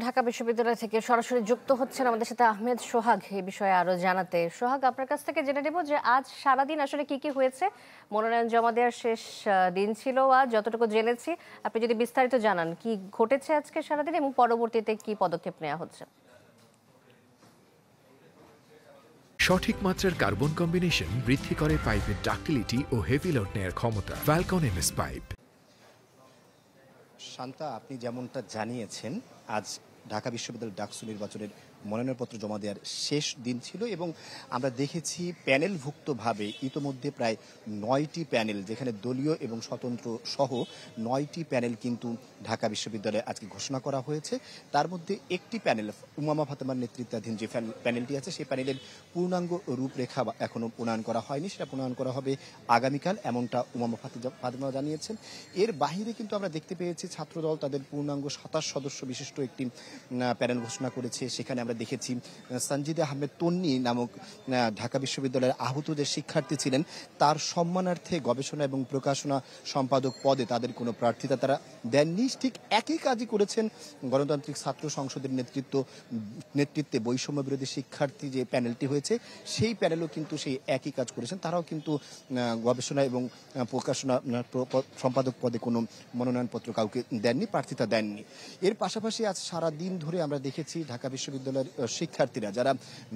ঢাকা বিশ্ববিদ্যালয় থেকে সরাসরি যুক্ত হচ্ছেন আমাদের সাথে আহমেদ সোহাগ এই বিষয়ে আরো জানাতে। সোহাগ, আপনার কাছ থেকে জেনে নেব যে আজ সারাদিন আসলে কি কি হয়েছে। মনোনয়ন জমা দেওয়ার শেষ দিন ছিল আজ, যতটুকু জেনেছি। আপনি যদি বিস্তারিত জানান কি ঘটেছে আজকে সারাদিন এবং পরবর্তীতে কি পদক্ষেপ নেওয়া হচ্ছে। সঠিক মাত্রার কার্বন কম্বিনেশন বৃদ্ধি করে পাইপের ডাক্টিলিটি ও হেভি লোড নেয়ার ক্ষমতা। Falcon MS pipe. শান্তা, আপনি যেমনটা জানিয়েছেন, আজ ঢাকা বিশ্ববিদ্যালয় ডাকসু নির্বাচনের মনোনয়নপত্র জমা দেওয়ার শেষ দিন ছিল এবং আমরা দেখেছি প্যানেলভুক্তভাবে ইতোমধ্যে প্রায় 9টি প্যানেল, যেখানে দলীয় এবং স্বতন্ত্র সহ 9টি প্যানেল কিন্তু ঢাকা বিশ্ববিদ্যালয়ে আজকে ঘোষণা করা হয়েছে। তার মধ্যে একটি প্যানেল, উমামা ফাতেমার নেতৃত্বাধীন যে প্যানেলটি আছে, সেই প্যানেলের পূর্ণাঙ্গ রূপরেখা এখনও প্রণয়ন করা হয়নি, সেটা প্রণয়ন করা হবে আগামীকাল, এমনটা উমামা ফাতেমা জানিয়েছেন। এর বাহিরে কিন্তু আমরা দেখতে পেয়েছি ছাত্রদল তাদের পূর্ণাঙ্গ 27 সদস্য বিশিষ্ট একটি প্যানেল ঘোষণা করেছে। সেখানে আমরা দেখেছি সঞ্জিদা আহমেদ তন্নি নামক ঢাকা বিশ্ববিদ্যালয়ের আহত যে শিক্ষার্থী ছিলেন, তার সম্মানার্থে গবেষণা এবং প্রকাশনা সম্পাদক পদে তাদের কোনো প্রার্থিতা তারা দেননি। ঠিক একই কাজই করেছেন গণতান্ত্রিক ছাত্র সংসদের নেতৃত্বে বৈষম্য বিরোধী শিক্ষার্থী যে প্যানেলটি হয়েছে, সেই প্যানেলও কিন্তু সেই একই কাজ করেছেন। তারাও কিন্তু গবেষণা এবং প্রকাশনা সম্পাদক পদে কোনো মনোনয়নপত্র কাউকে দেননি, প্রার্থিতা দেননি। এর পাশাপাশি আজ সারা দিন ধরে আমরা দেখেছি ঢাকা বিশ্ববিদ্যালয়ের শিক্ষার্থীরা যারা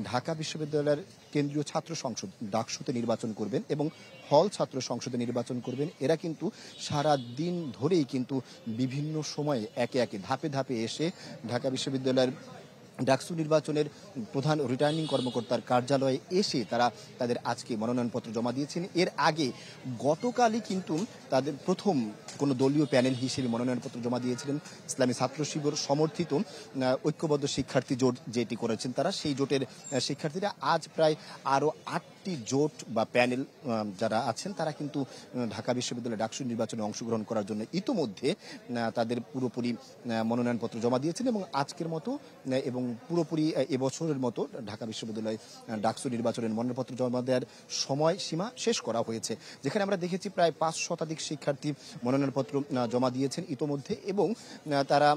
ঢাকা বিশ্ববিদ্যালয়ের কেন্দ্রীয় ছাত্র সংসদ ডাকসুতে নির্বাচন করবেন এবং হল ছাত্র সংসদে নির্বাচন করবেন, এরা কিন্তু সারা দিন ধরেই কিন্তু বিভিন্ন সময়ে একে একে ধাপে ধাপে এসে ঢাকা বিশ্ববিদ্যালয়ের ডাকসু নির্বাচনের প্রধান রিটার্নিং কর্মকর্তার কার্যালয়ে এসে তারা তাদের আজকে মনোনয়নপত্র জমা দিয়েছেন। এর আগে গতকালই কিন্তু তাদের প্রথম কোনো দলীয় প্যানেল হিসেবে মনোনয়নপত্র জমা দিয়েছিলেন ইসলামী ছাত্র শিবির সমর্থিত ঐক্যবদ্ধ শিক্ষার্থী জোট যেটি করেছেন তারা, সেই জোটের শিক্ষার্থীরা আজ প্রায় আরও 8টি জোট বা প্যানেল যারা আছেন তারা কিন্তু ঢাকা বিশ্ববিদ্যালয় ডাকসু নির্বাচনে অংশগ্রহণ করার জন্য ইতোমধ্যে তাদের পুরোপুরি মনোনয়নপত্র জমা দিয়েছেন এবং আজকের মতো এবং পুরোপুরি এবছরের মতো ঢাকা বিশ্ববিদ্যালয় ডাকসু নির্বাচনের মনোনয়নপত্র জমা দেওয়ার সময়সীমা শেষ করা হয়েছে, যেখানে আমরা দেখেছি প্রায় 5 শতাধিক শিক্ষার্থী মনোনয়নপত্র জমা দিয়েছেন ইতোমধ্যে এবং তারা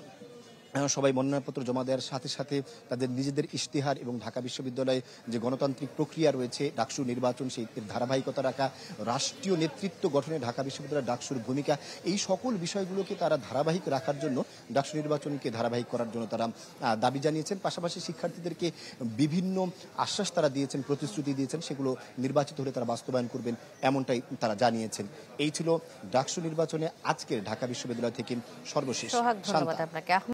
সবাই মনোনয়নপত্র জমা দেওয়ার সাথে সাথে তাদের নিজেদের ইশতেহার এবং ঢাকা বিশ্ববিদ্যালয়ে যে গণতান্ত্রিক প্রক্রিয়া রয়েছে ডাকসু নির্বাচন, সেই ধারাবাহিকতা রাখা, রাষ্ট্রীয় নেতৃত্ব গঠনে ঢাকা বিশ্ববিদ্যালয়ের ডাকসুর ভূমিকা, এই সকল বিষয়গুলোকে তারা ধারাবাহিক রাখার জন্য, ডাকসু নির্বাচনকে ধারাবাহিক করার জন্য তারা দাবি জানিয়েছেন। পাশাপাশি শিক্ষার্থীদেরকে বিভিন্ন আশ্বাস তারা দিয়েছেন, প্রতিশ্রুতি দিয়েছেন, সেগুলো নির্বাচিত হলে তারা বাস্তবায়ন করবেন, এমনটাই তারা জানিয়েছেন। এই ছিল ডাকসু নির্বাচনে আজকের ঢাকা বিশ্ববিদ্যালয় থেকে সর্বশেষ।